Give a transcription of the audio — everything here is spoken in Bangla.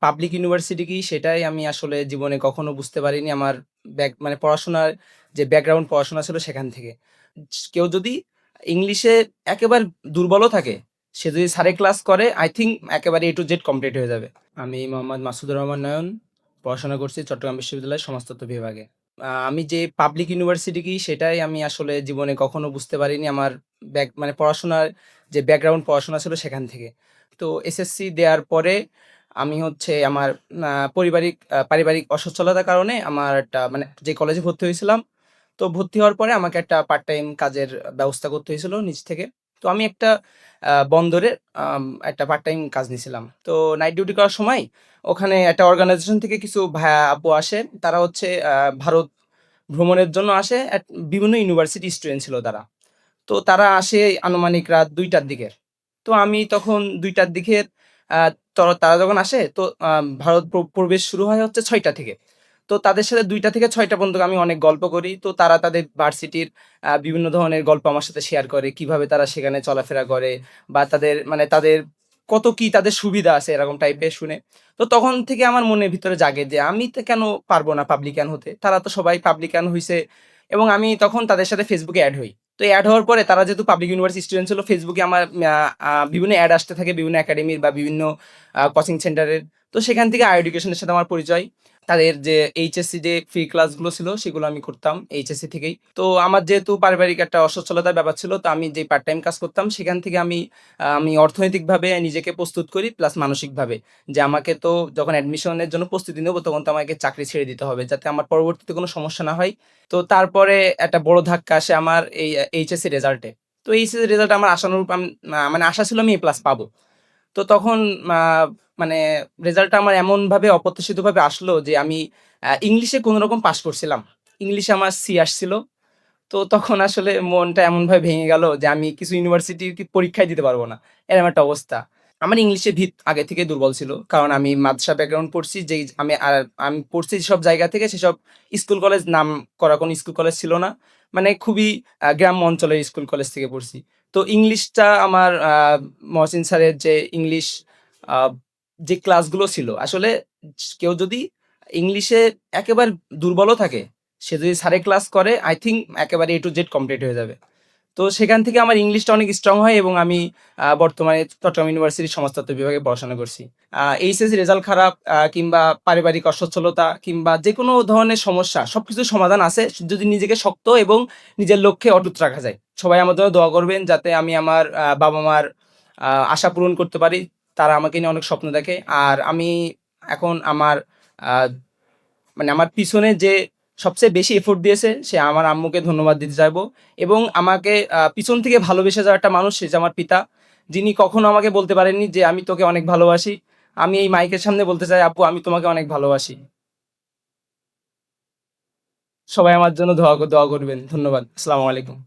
পাবলিক ইউনিভার্সিটি কি সেটাই আমি আসলে জীবনে কখনো বুঝতে পারিনি। আমার মানে পড়াশোনার যে ব্যাকগ্রাউন্ড পড়াশোনা ছিল সেখান থেকে। কেউ যদি ইংলিশে একেবারে দুর্বলও থাকে, সে যদি স্যারে ক্লাস করে I think একেবারে A to Z কমপ্লিট হয়ে যাবে। আমি মোহাম্মদ মাসুদুর রহমান নয়ন। পড়াশোনা করছি চট্টগ্রাম বিশ্ববিদ্যালয়ের সমাজতত্ত্ব বিভাগে। আমি যে পাবলিক ইউনিভার্সিটি কি সেটাই আমি আসলে জীবনে কখনো বুঝতে পারিনি। আমার মানে পড়াশোনার যে ব্যাকগ্রাউন্ড পড়াশোনা ছিল সেখান থেকে। তো এসএসসি দেওয়ার পরে আমি হচ্ছে আমার পারিবারিক অসচ্ছলতার কারণে আমার একটা মানে যে কলেজে ভর্তি হয়েছিলাম, তো ভর্তি হওয়ার পরে আমাকে একটা পার্ট টাইম কাজের ব্যবস্থা করতে হয়েছিল নিজ থেকে। তো আমি একটা বন্দরে একটা পার্ট টাইম কাজ নিছিলাম। তো নাইট ডিউটি করার সময় ওখানে একটা অর্গানাইজেশন থেকে কিছু ভাইয়া আপু আসে। তারা হচ্ছে ভারত ভ্রমণের জন্য আসে। বিভিন্ন ইউনিভার্সিটি স্টুডেন্ট ছিল তারা। তো তারা আসে আনুমানিক রাত ২ঃ০০ র দিকে। তো আমি তখন ২ঃ০০ র দিকের আ তারা যখন আসে তো ভারত প্রবেশ শুরু হয় হচ্ছে ৬ঃ০০ থেকে। তো তাদের সাথে ২ঃ০০ থেকে ৬ঃ০০ পর্যন্ত আমি অনেক গল্প করি। তো তারা তাদের ভার্সিটির বিভিন্ন ধরনের গল্প আমার সাথে শেয়ার করে। কিভাবে তারা সেখানে চলাফেরা করে বা তাদের কত কি তাদের সুবিধা আছে এরকম টাইপের শুনে। তো তখন থেকে আমার মনের ভিতরে জাগে যে আমি তো কেন পারব না পাবলিকান হতে? তারা তো সবাই পাবলিকান হইছে এবং আমি তখন তাদের সাথে Facebook এ এড হই। তো এড হওয়ার পরে তারা যেহেতু পাবলিক ইউনিভার্সিটি স্টুডেন্ট ছিল, ফেসবুকে আমার বিভিন্ন এড আসতে থাকে বিভিন্ন একাডেমির বা বিভিন্ন কোচিং সেন্টারের। তো সেখান থেকে আই এডুকেশনের সাথে আমার পরিচয়। তাদের যে এইচএসসি যে ফ্রি ক্লাসগুলো ছিল সেগুলো আমি করতাম এইচএসসি থেকেই। তো আমার যেহেতু পারিবারিক একটা অসচ্ছলতার ব্যাপার ছিল, তো আমি যে পার্ট টাইম কাজ করতাম সেখান থেকে আমি অর্থনৈতিকভাবে নিজেকে প্রস্তুত করি প্লাস মানসিকভাবে। যে আমাকে তো যখন অ্যাডমিশনের জন্য প্রস্তুতি নেব তখন তো আমাকে চাকরি ছেড়ে দিতে হবে যাতে আমার পরবর্তীতে কোনো সমস্যা না হয়। তো তারপরে একটা বড় ধাক্কা আসে আমার এই এইচএসসি রেজাল্টে। তো এইচএসসি রেজাল্ট আমার আশানুরূপ মানে আশা ছিল আমি A+ পাবো। তো তখন আ মানে রেজাল্টটা আমার এমনভাবে অপ্রত্যাশিতভাবে আসলো যে আমি ইংলিশে কোনরকম পাস করছিলাম। ইংলিশে আমার সি আসছিল। তো তখন আসলে মনটা এমনভাবে ভেঙে গেল যে আমি কিছু ইউনিভার্সিটির পরীক্ষাই দিতে পারব না। এরকম একটা অবস্থা। আমার ইংলিশে ভিত আগে থেকেই দুর্বল ছিল। কারণ আমি মাদ্রাসা ব্যাকগ্রাউন্ড পড়ছি আমি পড়ছি যেসব জায়গা থেকে সেসব স্কুল কলেজ নাম করা কোনো স্কুল কলেজ ছিল না। মানে খুবই গ্রাম্য অঞ্চলের স্কুল কলেজ থেকে পড়ছি। তো ইংলিশটা আমার মহসিন স্যারের যে ইংলিশ আ যে ক্লাসগুলো ছিল আসলে কেউ যদি ইংলিশে একেবারে দুর্বলও থাকে, সে যদি স্যারে ক্লাস করে I think একেবারে A to Z কমপ্লিট হয়ে যাবে। তো সেখান থেকে আমার ইংলিশটা অনেক স্ট্রং হয় এবং আমি বর্তমানে চট্টগ্রাম ইউনিভার্সিটির সমাজতত্ত্ব বিভাগে পড়াশোনা করছি। এইচএসসি রেজাল্ট খারাপ কিংবা পারিবারিক অসচ্ছলতা কিংবা যেকোনো ধরনের সমস্যা সবকিছুর সমাধান আছে যদি নিজেকে শক্ত এবং নিজের লক্ষ্যে অটুট রাখা যায়। সবাই আমার জন্য দোয়া করবেন যাতে আমি আমার বাবা-মার আশা পূরণ করতে পারি। তারা আমাকে নিয়ে অনেক স্বপ্ন দেখে। আর আমি এখন আ মানে আমার পিছনে যে সবচেয়ে বেশি এফোর্ট দিয়েছে সে আমার আম্মুকে ধন্যবাদ দিতে চাইবো এবং আমাকে পিছন থেকে ভালোবেসে যাওয়া একটা মানুষ সে যে আমার পিতা। যিনি কখনো আমাকে বলতে পারেননি যে আমি তোকে অনেক ভালোবাসি। আমি এই মাইকের সামনে বলতে চাই, "আব্বু আমি তোমাকে অনেক ভালোবাসি।" সবাই আমার জন্য দোয়া করবেন। ধন্যবাদ। আসসালামু আলাইকুম।